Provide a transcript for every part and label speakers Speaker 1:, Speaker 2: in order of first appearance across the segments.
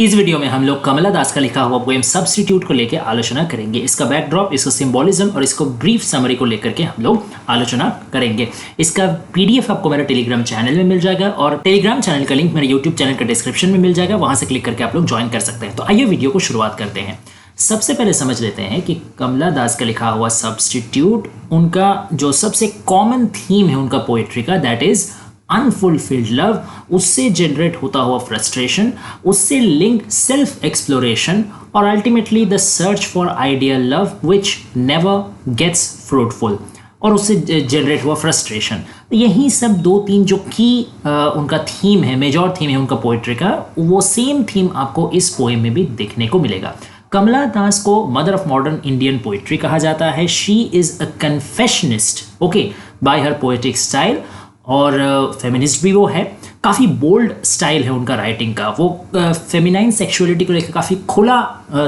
Speaker 1: इस वीडियो में हम लोग कमला दास का लिखा हुआ पोएम सब्स्टिट्यूट को लेकर आलोचना करेंगे। इसका बैकड्रॉप, इसका सिंबोलिज्म और इसको ब्रीफ समरी को लेकर के हम लोग आलोचना करेंगे। इसका पीडीएफ आपको मेरे टेलीग्राम चैनल में मिल जाएगा और टेलीग्राम चैनल का लिंक मेरे यूट्यूब चैनल का डिस्क्रिप्शन में मिल जाएगा, वहां से क्लिक करके आप लोग ज्वाइन कर सकते हैं। तो आइए वीडियो को शुरुआत करते हैं। सबसे पहले समझ लेते हैं कि कमला दास का लिखा हुआ सब्स्टिट्यूट, उनका जो सबसे कॉमन थीम है उनका पोएट्री का, दैट इज अनफुलफिल्ड लव, उससे जनरेट होता हुआ फ्रस्ट्रेशन, उससे लिंक सेल्फ एक्सप्लोरेशन और ultimately the search for ideal love which never gets fruitful, और उससे जनरेट हुआ फ्रस्ट्रेशन। यही सब दो तीन जो की उनका थीम है, मेजर थीम है उनका पोएट्री का, वो सेम थीम आपको इस पोएम में भी देखने को मिलेगा। कमला दास को mother of modern Indian poetry कहा जाता है। She is a confessionist, okay, by her poetic style, और फेमिनिस्ट भी वो है। काफ़ी बोल्ड स्टाइल है उनका राइटिंग का। वो फेमिनाइन सेक्सुअलिटी को लेकर काफ़ी खुला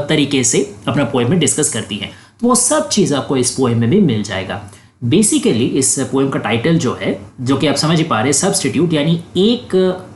Speaker 1: तरीके से अपना पोएम में डिस्कस करती हैं। तो वो सब चीज़ आपको इस पोएम में भी मिल जाएगा। बेसिकली इस पोएम का टाइटल जो है, जो कि आप समझ ही पा रहे हैं, सब्स्टिट्यूट, यानी एक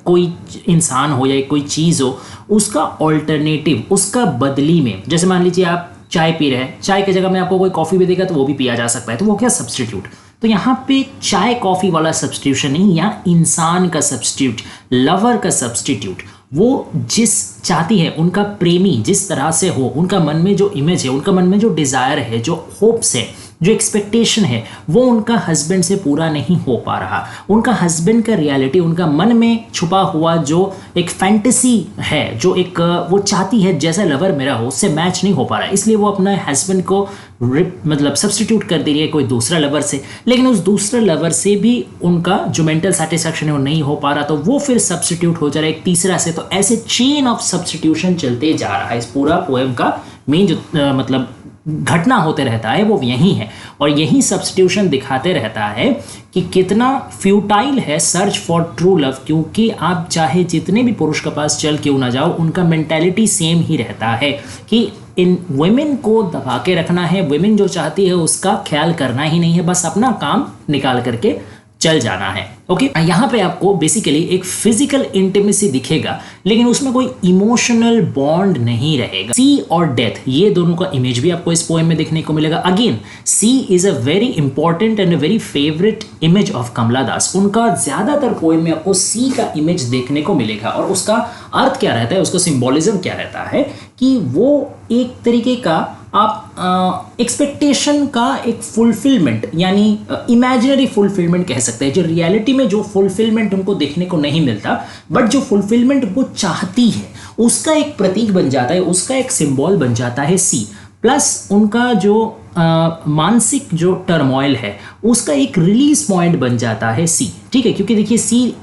Speaker 1: कोई इंसान हो या कोई चीज़ हो, उसका ऑल्टरनेटिव, उसका बदली में, जैसे मान लीजिए आप चाय पी रहे हैं, चाय की जगह में आपको कोई कॉफ़ी भी देगा तो वो भी पिया जा सकता है, तो वो क्या सब्स्टिट्यूट। तो यहाँ पे चाय कॉफ़ी वाला सब्स्टिट्यूशन नहीं, यहाँ इंसान का सब्स्टिट्यूट, लवर का सब्स्टिट्यूट। वो जिस चाहती है, उनका प्रेमी जिस तरह से हो, उनका मन में जो इमेज है, उनका मन में जो डिज़ायर है, जो होप्स है, जो एक्सपेक्टेशन है, वो उनका हस्बैंड से पूरा नहीं हो पा रहा। उनका हस्बैंड का रियलिटी, उनका मन में छुपा हुआ जो एक फैंटेसी है, जो एक वो चाहती है जैसा लवर मेरा हो, उससे मैच नहीं हो पा रहा है। इसलिए वो अपना हस्बैंड को मतलब सब्स्टिट्यूट कर दे रही है कोई दूसरा लवर से। लेकिन उस दूसरे लवर से भी उनका जो मेंटल सेटिस्फैक्शन है वो नहीं हो पा रहा, तो वो फिर सब्स्टिट्यूट हो जा रहा है एक तीसरा से। तो ऐसे चेन ऑफ सब्स्टिट्यूशन चलते जा रहा है। इस पूरा पोएम का मेन जो मतलब घटना होते रहता है वो यही है, और यही सब्स्टिट्यूशन दिखाते रहता है कि कितना फ्यूटाइल है सर्च फॉर ट्रू लव। क्योंकि आप चाहे जितने भी पुरुष के पास चल क्यों ना जाओ, उनका मेंटालिटी सेम ही रहता है कि इन वुमेन को दबा के रखना है। वुमेन जो चाहती है उसका ख्याल करना ही नहीं है, बस अपना काम निकाल करके चल जाना है। ओके, यहाँ पे आपको बेसिकली एक फिजिकल इंटीमेसी दिखेगा, लेकिन उसमें कोई इमोशनल बॉन्ड नहीं रहेगा। सी और डेथ, ये दोनों का इमेज भी आपको इस पोएम में देखने को मिलेगा। Again, sea is a very important and a very favourite image of Kamala Das. उनका ज्यादातर पोएम में आपको सी का इमेज देखने को मिलेगा, और उसका अर्थ क्या रहता है, उसका सिंबोलिज्म क्या रहता है कि वो एक तरीके का आप एक्सपेक्टेशन का एक फुलफिलमेंट, यानी इमेजिनरी फुलफिलमेंट कह सकते हैं। जो रियलिटी में जो फुलफिलमेंट उनको देखने को नहीं मिलता, बट जो फुलफिलमेंट वो चाहती है, उसका एक प्रतीक बन जाता है, उसका एक सिंबल बन जाता है सी। प्लस उनका जो मानसिक जो टर्मोइल है, उसका एक रिलीज पॉइंट बन जाता है सी। ठीक है, क्योंकि देखिए सी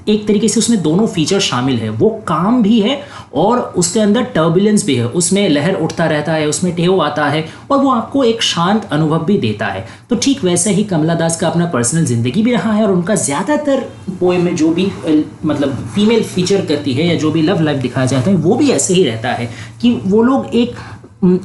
Speaker 1: एक तरीके से उसमें दोनों फीचर शामिल है। वो काम भी है और उसके अंदर टर्बुलेंस भी है, उसमें लहर उठता रहता है, उसमें ढेव आता है, और वो आपको एक शांत अनुभव भी देता है। तो ठीक वैसे ही कमला दास का अपना पर्सनल जिंदगी भी रहा है, और उनका ज़्यादातर पोएम में जो भी मतलब फीमेल फीचर करती है या जो भी लव लाइफ दिखाया जाता है, वो भी ऐसे ही रहता है कि वो लोग एक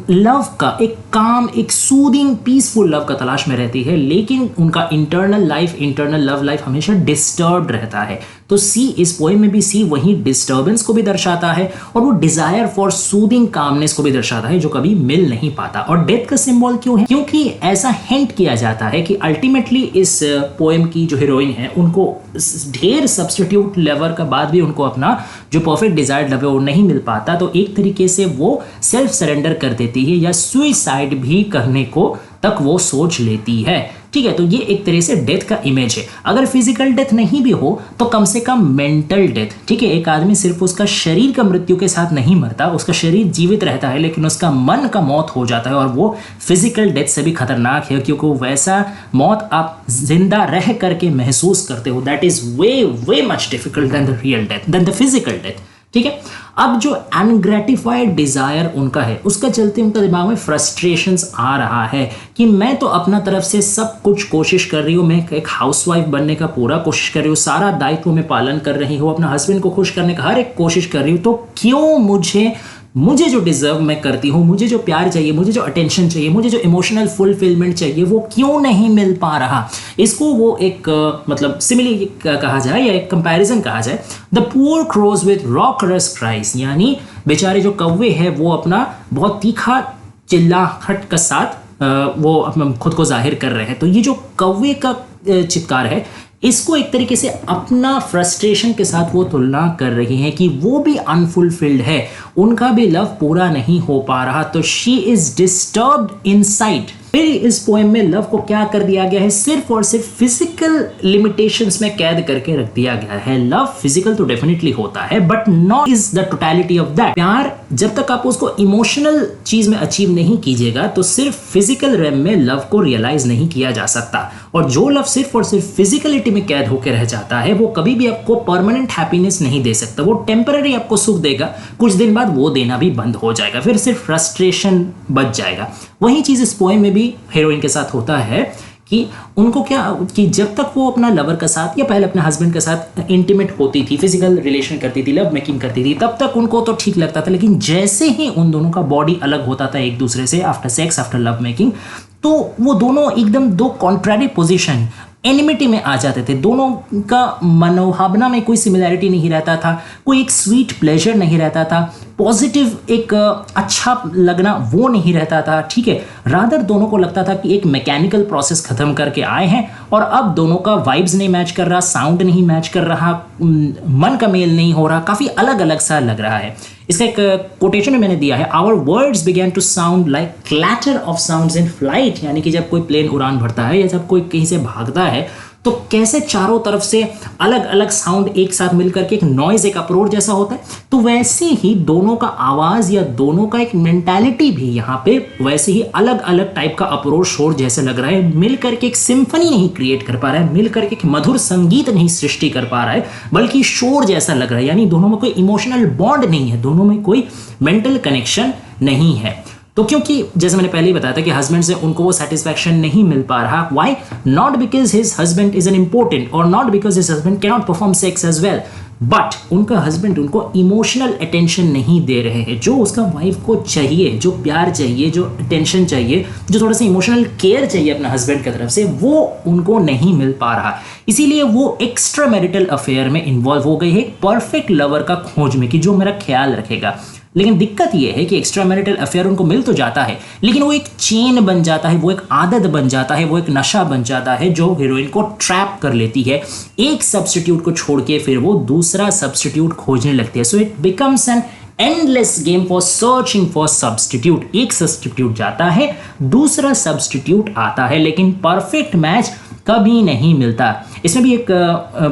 Speaker 1: लव का, एक काम, एक सूदिंग पीसफुल लव का तलाश में रहती है, लेकिन उनका internal life, internal love life हमेशा डिस्टर्ब्ड रहता है। तो सी, इस पोएम में भी सी वही डिस्टर्बेंस को भी दर्शाता है, और वो डिजायर फॉर सूदिंग कामनेस को भी दर्शाता है, जो कभी मिल नहीं पाता। और डेथ का सिंबल क्यों है? क्योंकि ऐसा हिंट किया जाता है कि अल्टीमेटली इस पोएम की जो हीरोइन है, उनको ढेर सब्स्टिट्यूट लवर का बाद भी उनको अपना जो परफेक्ट डिजायर्ड लव है वो नहीं मिल पाता। तो एक तरीके से वो सेल्फ सरेंडर कर देती है, या सुइसाइड भी करने को तक वो सोच लेती है। ठीक है, तो ये एक तरह से डेथ का इमेज है। अगर फिजिकल डेथ नहीं भी हो तो कम से कम मेंटल डेथ। ठीक है, एक आदमी सिर्फ उसका शरीर का मृत्यु के साथ नहीं मरता, उसका शरीर जीवित रहता है, लेकिन उसका मन का मौत हो जाता है, और वो फिजिकल डेथ से भी खतरनाक है, क्योंकि वैसा मौत आप जिंदा रह करके महसूस करते हो। That is way way much difficult than the real death, than the physical death. ठीक है, अब जो अनग्रेटिफाइड डिजायर उनका है, उसका चलते उनका दिमाग में फ्रस्ट्रेशंस आ रहा है कि मैं तो अपना तरफ से सब कुछ कोशिश कर रही हूँ, मैं एक हाउसवाइफ बनने का पूरा कोशिश कर रही हूँ, सारा दायित्व में पालन कर रही हूँ, अपना हस्बैंड को खुश करने का हर एक कोशिश कर रही हूँ, तो क्यों मुझे जो डिजर्व मैं करती हूँ, मुझे जो प्यार चाहिए, मुझे जो अटेंशन चाहिए, मुझे जो इमोशनल फुलफिलमेंट चाहिए, वो क्यों नहीं मिल पा रहा। इसको वो एक मतलब सिमिली कहा जाए या एक कंपैरिजन कहा जाए, the poor crows with raucous cries, यानी बेचारे जो कौवे हैं वो अपना बहुत तीखा चिल्लाहट के साथ वो अपना खुद को जाहिर कर रहे हैं। तो ये जो कौवे का चित्कार है, इसको एक तरीके से अपना फ्रस्ट्रेशन के साथ वो तुलना कर रही हैं कि वो भी अनफुलफिल्ड है, उनका भी लव पूरा नहीं हो पा रहा, तो शी इज डिस्टर्ब्ड इनसाइड। फिर इस पोएम में लव को क्या कर दिया गया है, सिर्फ और सिर्फ फिजिकल लिमिटेशंस में कैद करके रख दिया गया है। लव फिजिकल तो डेफिनेटली होता है, but not is the totality of that. प्यार जब तक आप उसको इमोशनल चीज में अचीव नहीं कीजिएगा तो सिर्फ फिजिकल रेम में लव को रियलाइज नहीं किया जा सकता। और जो लव सिर्फ और सिर्फ फिजिकलिटी में कैद होकर रह जाता है वो कभी भी आपको परमानेंट हैप्पीनेस नहीं दे सकता। वो टेम्पररी आपको सुख देगा, कुछ दिन बाद वो देना भी बंद हो जाएगा, फिर सिर्फ फ्रस्ट्रेशन बच जाएगा। वही चीज इस पोएम में भी हीरोइन के साथ होता है कि उनको क्या कि जब तक वो अपना लवर के साथ या पहले अपने हस्बैंड के साथ इंटीमेट होती थी, फिजिकल रिलेशन करती थी, लव मेकिंग करती थी, तब तक उनको तो ठीक लगता था। लेकिन जैसे ही उन दोनों का बॉडी अलग होता था एक दूसरे से, after sex, after love making, तो वो दोनों एकदम दो कॉन्ट्रारी पोजीशन, एनिमिटी में आ जाते थे। दोनों का मनोभावना में कोई सिमिलैरिटी नहीं रहता था, कोई एक स्वीट प्लेजर नहीं रहता था, पॉजिटिव एक अच्छा लगना वो नहीं रहता था, ठीक है। रादर दोनों को लगता था कि एक मैकेनिकल प्रोसेस खत्म करके आए हैं और अब दोनों का वाइब्स नहीं मैच कर रहा, साउंड नहीं मैच कर रहा, मन का मेल नहीं हो रहा, काफ़ी अलग अलग सा लग रहा है। इसका एक कोटेशन में मैंने दिया है, our words began to sound like clatter of sounds in flight, यानी कि जब कोई प्लेन उड़ान भरता है या जब कोई कहीं से भागता है तो कैसे चारों तरफ से अलग अलग साउंड एक साथ मिलकर के एक नॉइज, एक अप्रोच जैसा होता है, तो वैसे ही दोनों का आवाज या दोनों का एक मेंटालिटी भी यहाँ पे वैसे ही अलग अलग टाइप का अप्रोच, शोर जैसे लग रहा है। मिलकर के एक सिम्फनी नहीं क्रिएट कर पा रहा है, मिलकर के एक मधुर संगीत नहीं सृष्टि कर पा रहा है, बल्कि शोर जैसा लग रहा है। यानी दोनों में कोई इमोशनल बॉन्ड नहीं है, दोनों में कोई मेंटल कनेक्शन नहीं है। तो क्योंकि जैसे मैंने पहले ही बताया था कि हस्बैंड से उनको वो सेटिस्फैक्शन नहीं मिल पा रहा। Why? Not because his husband is an impotent और not because his husband can not perform sex as well, but उनका हस्बैंड उनको इमोशनल अटेंशन नहीं दे रहे हैं। जो उसका वाइफ को चाहिए, जो प्यार चाहिए, जो अटेंशन चाहिए, जो थोड़ा सा इमोशनल केयर चाहिए अपना हस्बैंड की तरफ से, वो उनको नहीं मिल पा रहा। इसीलिए वो एक्स्ट्रा मैरिटल अफेयर में इन्वॉल्व हो गई है, परफेक्ट लवर का खोज में कि जो मेरा ख्याल रखेगा। लेकिन दिक्कत यह है कि एक्स्ट्रा मैरिटल अफेयर उनको मिल तो जाता है, लेकिन वो एक चेन बन जाता है, वो एक आदत बन जाता है, वो एक नशा बन जाता है जो हीरोइन को ट्रैप कर लेती है। एक सब्स्टिट्यूट को छोड़ के फिर वो दूसरा सब्स्टिट्यूट खोजने लगती है। So it becomes an endless game for searching for substitute. एक सब्स्टिट्यूट जाता है, दूसरा सब्स्टिट्यूट आता है, लेकिन परफेक्ट मैच कभी नहीं मिलता। इसमें भी एक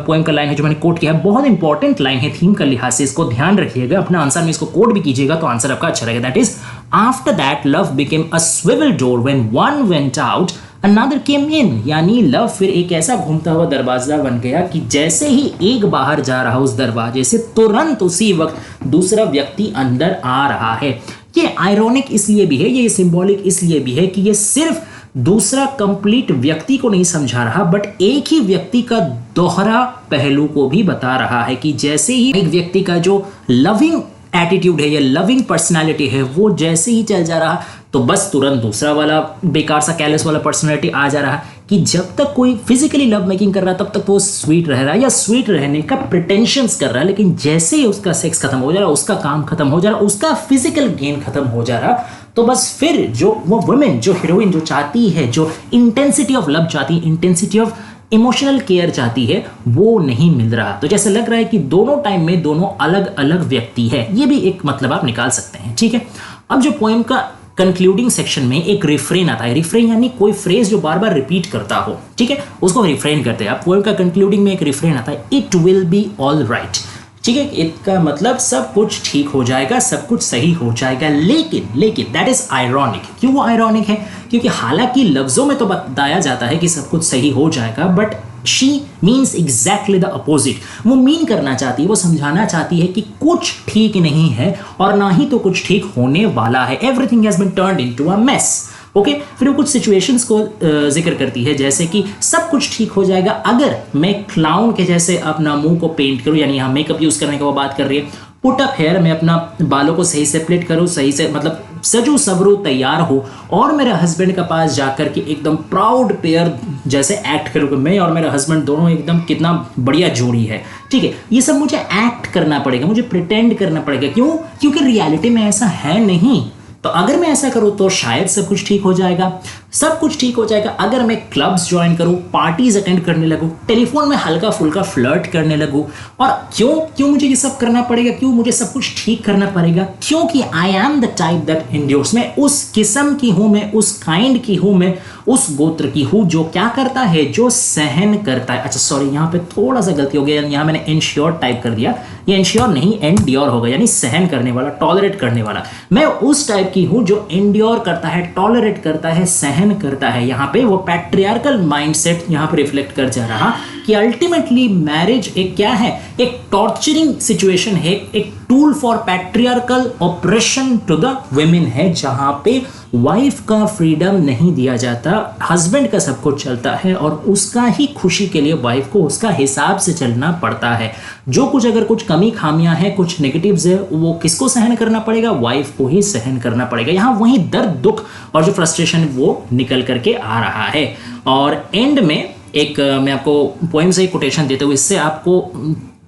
Speaker 1: पोएम का लाइन है जो मैंने कोट किया है, बहुत इंपॉर्टेंट लाइन है थीम का लिहाज से, इसको ध्यान रखिएगा, अपना आंसर में इसको कोट भी कीजिएगा तो आंसर आपका अच्छा रहेगा। That is, after that love became a swivel door when one went out another came in. यानी लव फिर एक ऐसा घूमता हुआ दरवाजा बन गया कि जैसे ही एक बाहर जा रहा उस दरवाजे से, तुरंत उसी वक्त दूसरा व्यक्ति अंदर आ रहा है। ये आयरॉनिक इसलिए भी है, ये सिंबॉलिक इसलिए भी है कि ये सिर्फ दूसरा कंप्लीट व्यक्ति को नहीं समझा रहा, बट एक ही व्यक्ति का दोहरा पहलू को भी बता रहा है कि जैसे ही एक व्यक्ति का जो लविंग एटीट्यूड है या लविंग पर्सनालिटी है वो जैसे ही चल जा रहा, तो बस तुरंत दूसरा वाला बेकार सा कैलस वाला पर्सनालिटी आ जा रहा कि जब तक कोई फिजिकली लव मेकिंग कर रहा तब तक तो वो स्वीट रह रहा है या स्वीट रहने का प्रिटेंशंस कर रहा है, लेकिन जैसे ही उसका सेक्स खत्म हो जा रहा, उसका काम खत्म हो जा रहा, उसका फिजिकल गेन खत्म हो जा रहा, तो बस फिर जो वो वुमेन, जो हीरोइन जो चाहती है, जो इंटेंसिटी ऑफ लव चाहती है, इंटेंसिटी ऑफ इमोशनल केयर चाहती है, वो नहीं मिल रहा। तो जैसे लग रहा है कि दोनों टाइम में दोनों अलग अलग व्यक्ति है। ये भी एक मतलब आप निकाल सकते हैं, ठीक है। अब जो पोएम का कंक्लूडिंग सेक्शन में एक रिफ्रेन आता है, रिफ्रेन यानी कोई फ्रेज जो बार बार रिपीट करता हो, ठीक है, उसको रिफ्रेन करते हैं। अब पोएम का कंक्लूडिंग में एक रिफ्रेन आता है, it will be all right, ठीक है। इसका मतलब सब कुछ ठीक हो जाएगा, सब कुछ सही हो जाएगा। लेकिन दैट इज आयरॉनिक। क्यों वो आयरॉनिक है? क्योंकि हालांकि लफ्जों में तो बताया जाता है कि सब कुछ सही हो जाएगा, but she means exactly the opposite. वो मीन करना चाहती है, वो समझाना चाहती है कि कुछ ठीक नहीं है और ना ही तो कुछ ठीक होने वाला है। Everything has been turned into a mess. Okay, फिर वो कुछ सिचुएशंस को जिक्र करती है, जैसे कि सब कुछ ठीक हो जाएगा अगर मैं क्लाउन के जैसे अपना मुंह को पेंट करूं, यानी यहाँ मेकअप यूज करने की वो बात कर रही है। पुट अप हेयर, मैं अपना बालों को सही से प्लेट करूं, सही से मतलब सजू सबरू तैयार हो और मेरे हस्बैंड के पास जाकर के एकदम प्राउड पेयर जैसे एक्ट करोगे, मैं और मेरा हस्बैंड दोनों एकदम कितना बढ़िया जोड़ी है, ठीक है, ये सब मुझे एक्ट करना पड़ेगा, मुझे प्रिटेंड करना पड़ेगा। क्यों? क्योंकि रियलिटी में ऐसा है नहीं। तो अगर मैं ऐसा करूं तो शायद सब कुछ ठीक हो जाएगा, सब कुछ ठीक हो जाएगा। अगर मैं क्लब्स ज्वाइन करूं, पार्टीज अटेंड करने लगूं, टेलीफोन में हल्का फुल्का फ्लर्ट करने लगूं, और क्यों मुझे ये सब करना पड़ेगा, क्यों मुझे सब कुछ ठीक करना पड़ेगा? क्योंकि I am the type that endures, मैं उस किस्म की हूं, मैं उस काइंड की हूं, मैं उस गोत्र की हूं जो क्या करता है, जो सहन करता है। अच्छा सॉरी, यहां पे थोड़ा सा गलती हो गया, यहां मैंने एंश्योर टाइप कर दिया, ये एंश्योर नहीं एंड्योर होगा, यानी सहन करने वाला, टॉलरेट करने वाला। मैं उस टाइप की हूं जो एंड्योर करता है, टॉलरेट करता है, सहन करता है। यहां पे वो पैट्रियार्कल माइंडसेट यहां पे रिफ्लेक्ट कर जा रहा कि अल्टीमेटली मैरिज एक क्या है, एक टॉर्चरिंग सिचुएशन है, एक tool for patriarchal operation to the women है, जहां पे वाइफ का फ्रीडम नहीं दिया जाता, हस्बैंड का सब कुछ चलता है और उसका ही खुशी के लिए वाइफ को उसका हिसाब से चलना पड़ता है। जो कुछ अगर कुछ कमी खामियां हैं, कुछ नेगेटिव्स है, वो किसको सहन करना पड़ेगा? वाइफ को ही सहन करना पड़ेगा। यहाँ वही दर्द, दुख और जो फ्रस्ट्रेशन वो निकल करके आ रहा है। और एंड में एक मैं आपको पोएम से एक कोटेशन देता हूँ, इससे आपको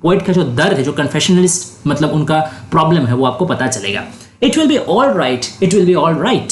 Speaker 1: पोएट का जो दर्द है, जो कन्फेशनलिस्ट मतलब उनका प्रॉब्लम है, वो आपको पता चलेगा। It will be all right, it will be all right,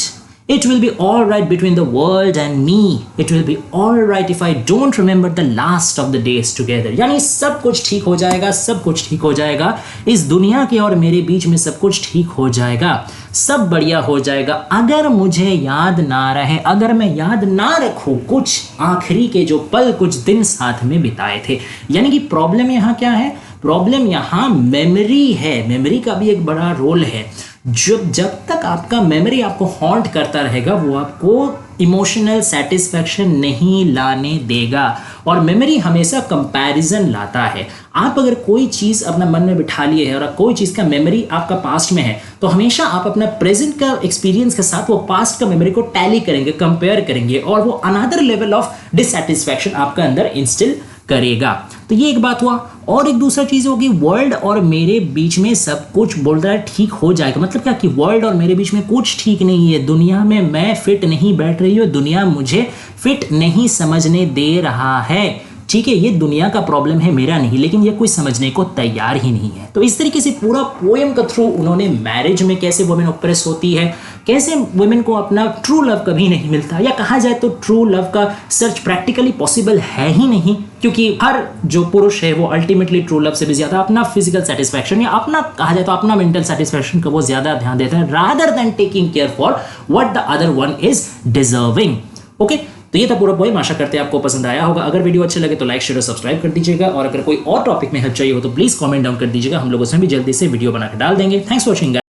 Speaker 1: it will be all right between the world and me, it will be all right if I don't remember the last of the days together। यानी सब कुछ ठीक हो जाएगा, सब कुछ ठीक हो जाएगा, इस दुनिया के और मेरे बीच में सब कुछ ठीक हो जाएगा, सब बढ़िया हो जाएगा, अगर मुझे याद ना रहे, अगर मैं याद ना रखूं कुछ आखिरी के जो पल, कुछ दिन साथ में बिताए थे। यानी कि प्रॉब्लम यहाँ क्या है? प्रॉब्लम यहाँ मेमोरी है, मेमोरी का भी एक बड़ा रोल है। जब तक आपका मेमोरी आपको हॉन्ट करता रहेगा, वो आपको इमोशनल सेटिस्फैक्शन नहीं लाने देगा। और मेमोरी हमेशा कंपैरिजन लाता है। आप अगर कोई चीज़ अपना मन में बिठा लिए है और कोई चीज़ का मेमोरी आपका पास्ट में है, तो हमेशा आप अपना प्रेजेंट का एक्सपीरियंस के साथ वो पास्ट का मेमोरी को टैली करेंगे, कंपेयर करेंगे, और वो अनदर लेवल ऑफ डिससेटिस्फैक्शन आपका अंदर इंस्टिल करेगा। तो ये एक बात हुआ। और एक दूसरा चीज़ होगी, वर्ल्ड और मेरे बीच में सब कुछ बोल रहा है ठीक हो जाएगा। मतलब क्या कि वर्ल्ड और मेरे बीच में कुछ ठीक नहीं है, दुनिया में मैं फिट नहीं बैठ रही हूँ, दुनिया मुझे फिट नहीं समझने दे रहा है। ठीक है, ये दुनिया का प्रॉब्लम है, मेरा नहीं, लेकिन ये कोई समझने को तैयार ही नहीं है। तो इस तरीके से पूरा पोएम का थ्रू उन्होंने मैरिज में कैसे वुमेन ऑप्रेस होती है, कैसे वुमेन को अपना ट्रू लव कभी नहीं मिलता, या कहा जाए तो ट्रू लव का सर्च प्रैक्टिकली पॉसिबल है ही नहीं, क्योंकि हर जो पुरुष है वो अल्टीमेटली ट्रू लव से भी ज्यादा अपना फिजिकल सेटिस्फैक्शन या अपना कहा जाए तो अपना मेंटल सेटिस्फैक्शन का वो ज्यादा ध्यान देता है, rather than taking care for what the other one is deserving. Okay, तो ये था पूरा पोएम। आशा करते हैं आपको पसंद आया होगा। अगर वीडियो अच्छे लगे तो लाइक, शेयर और सब्सक्राइब कर दीजिएगा, और अगर कोई और टॉपिक में हेल्प चाहिए हो तो प्लीज कमेंट डाउन कर दीजिएगा, हम लोग उसमें भी जल्दी से वीडियो बनाकर डाल देंगे। Thanks for watching.